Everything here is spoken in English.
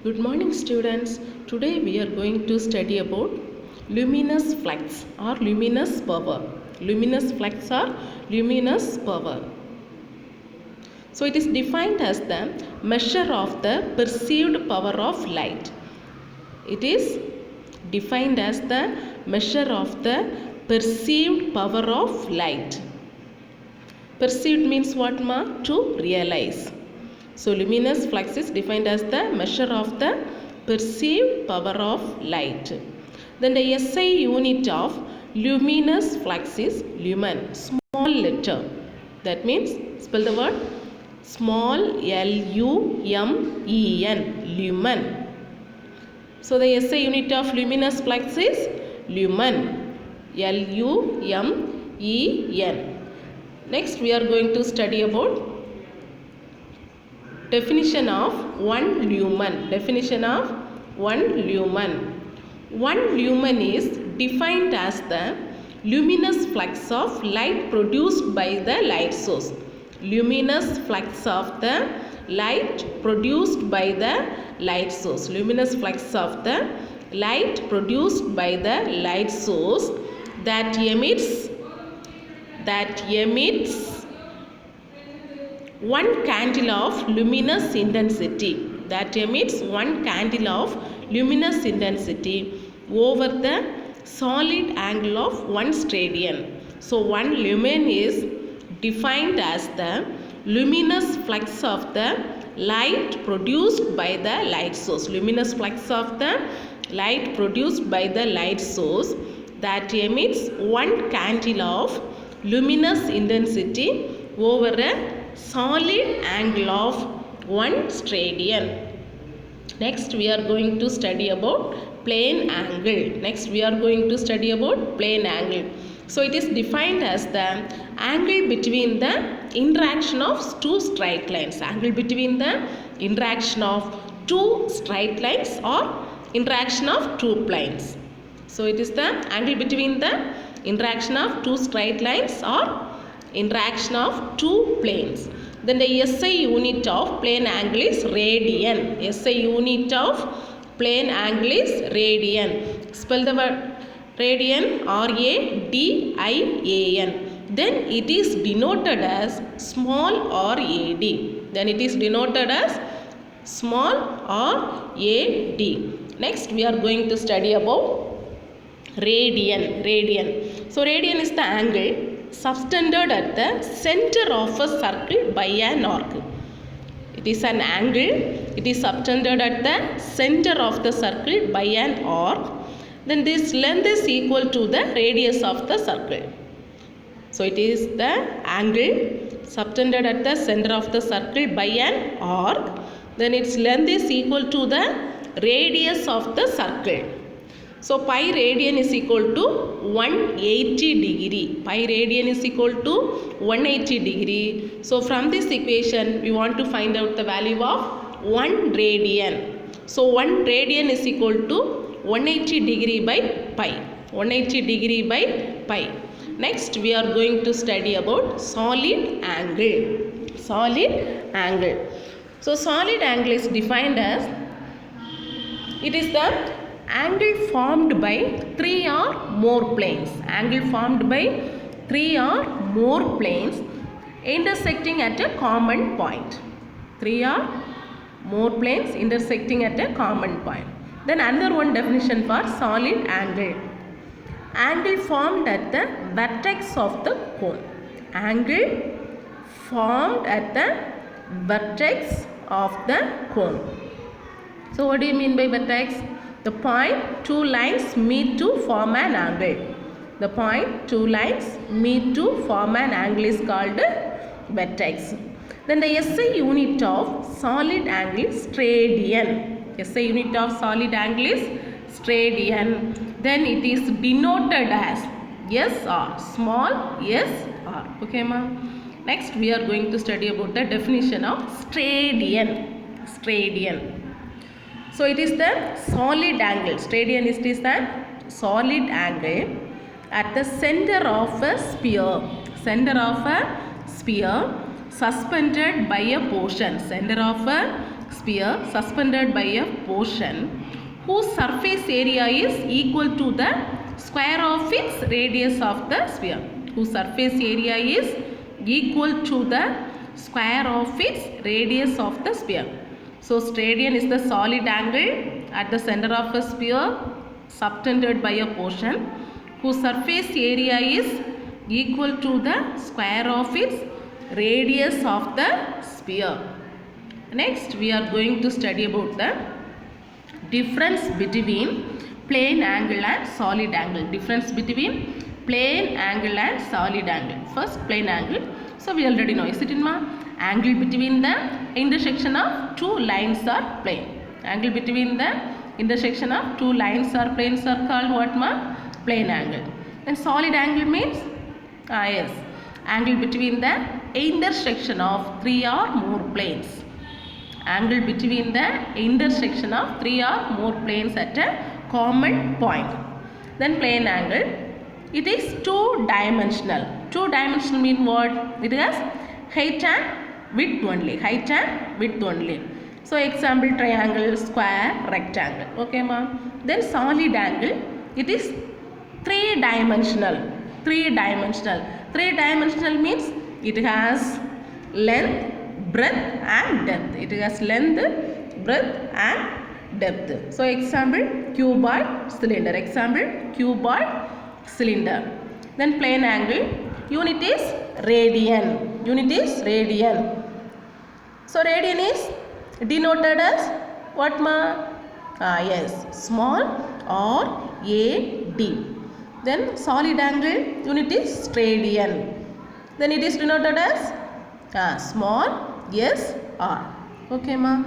Good morning students. Today we are going to study about luminous flux or luminous power. Luminous flux or luminous power. So it is defined as the measure of the perceived power of light. It is defined as the measure of the perceived power of light. Perceived means what ma? To realize. So luminous flux is defined as the measure of the perceived power of light. Then the SI unit of luminous flux is lumen, small letter. That means spell the word small L-U-M-E-N, lumen. So the SI unit of luminous flux is lumen, L-U-M-E-N. Next we are going to study about definition of one lumen. Definition of one lumen. One lumen is defined as the luminous flux of light produced by the light source. Luminous flux of the light produced by the light source. Luminous flux of the light produced by the light source that emits one candle of luminous intensity, that emits one candle of luminous intensity over the solid angle of 1 steradian. So one lumen is defined as the luminous flux of the light produced by the light source. Luminous flux of the light produced by the light source that emits one candle of luminous intensity over a solid angle of 1 steradian. Next we are going to study about plane angle. So it is defined as the angle between the interaction of two straight lines. Angle between the interaction of two straight lines or interaction of two planes. So it is the angle between the interaction of two straight lines or interaction of two planes. Then the SI unit of plane angle is radian. SI unit of plane angle is radian. Spell the word radian, R-A-D-I-A-N. Then it is denoted as small r AD. Next we are going to study about radian. So radian is the angle subtended at the center of a circle by an arc. It is an angle. It is subtended at the center of the circle by an arc. Then this length is equal to the radius of the circle. So it is the angle subtended at the center of the circle by an arc. Then its length is equal to the radius of the circle. So pi radian is equal to 180 degree. Pi radian is equal to 180 degree. So from this equation we want to find out the value of 1 radian. So 1 radian is equal to 180 degree by pi. 180 degree by pi. Next we are going to study about solid angle. So solid angle is defined as it is the angle formed by 3 or more planes. Angle formed by 3 or more planes intersecting at a common point. 3 or more planes intersecting at a common point. Then another one definition for solid angle. Angle formed at the vertex of the cone. Angle formed at the vertex of the cone. So what do you mean by vertex? The point two lines meet to form an angle. The point two lines meet to form an angle is called vertex. Then the SI unit of solid angle is steradian. SI unit of solid angle is steradian. Then it is denoted as SR, small SR. Okay, ma'am. Next we are going to study about the definition of steradian. So it is the solid angle. Steradian is the solid angle at the center of a sphere. Suspended by a portion. Center of a sphere suspended by a portion whose surface area is equal to the square of its radius of the sphere. Whose surface area is equal to the square of its radius of the sphere. So radian is the solid angle at the center of a sphere subtended by a portion whose surface area is equal to the square of its radius of the sphere. Next we are going to study about the difference between plane angle and solid angle. Difference between plane angle and solid angle. First plane angle. So we already know, is it in ma? Angle between the intersection of two lines or plane. Angle between the intersection of two lines or planes are called what ma? Plane angle. And solid angle means yes, angle between the intersection of three or more planes. Angle between the intersection of three or more planes at a common point. Then plane angle, it is two-dimensional. Two-dimensional mean what? It has height and width only. Height and width only. So example, triangle, square, rectangle. Okay ma? Then solid angle, it is three-dimensional. Three-dimensional. Three-dimensional means it has length, breadth and depth. It has length, breadth and depth. So example, cuboid cylinder. Example, cuboid cylinder. Then plane angle, unit is radian. Unit is radian. So radian is denoted as what ma? Yes, small or AD. Then solid angle, unit is radian. Then it is denoted as small SR. Okay ma?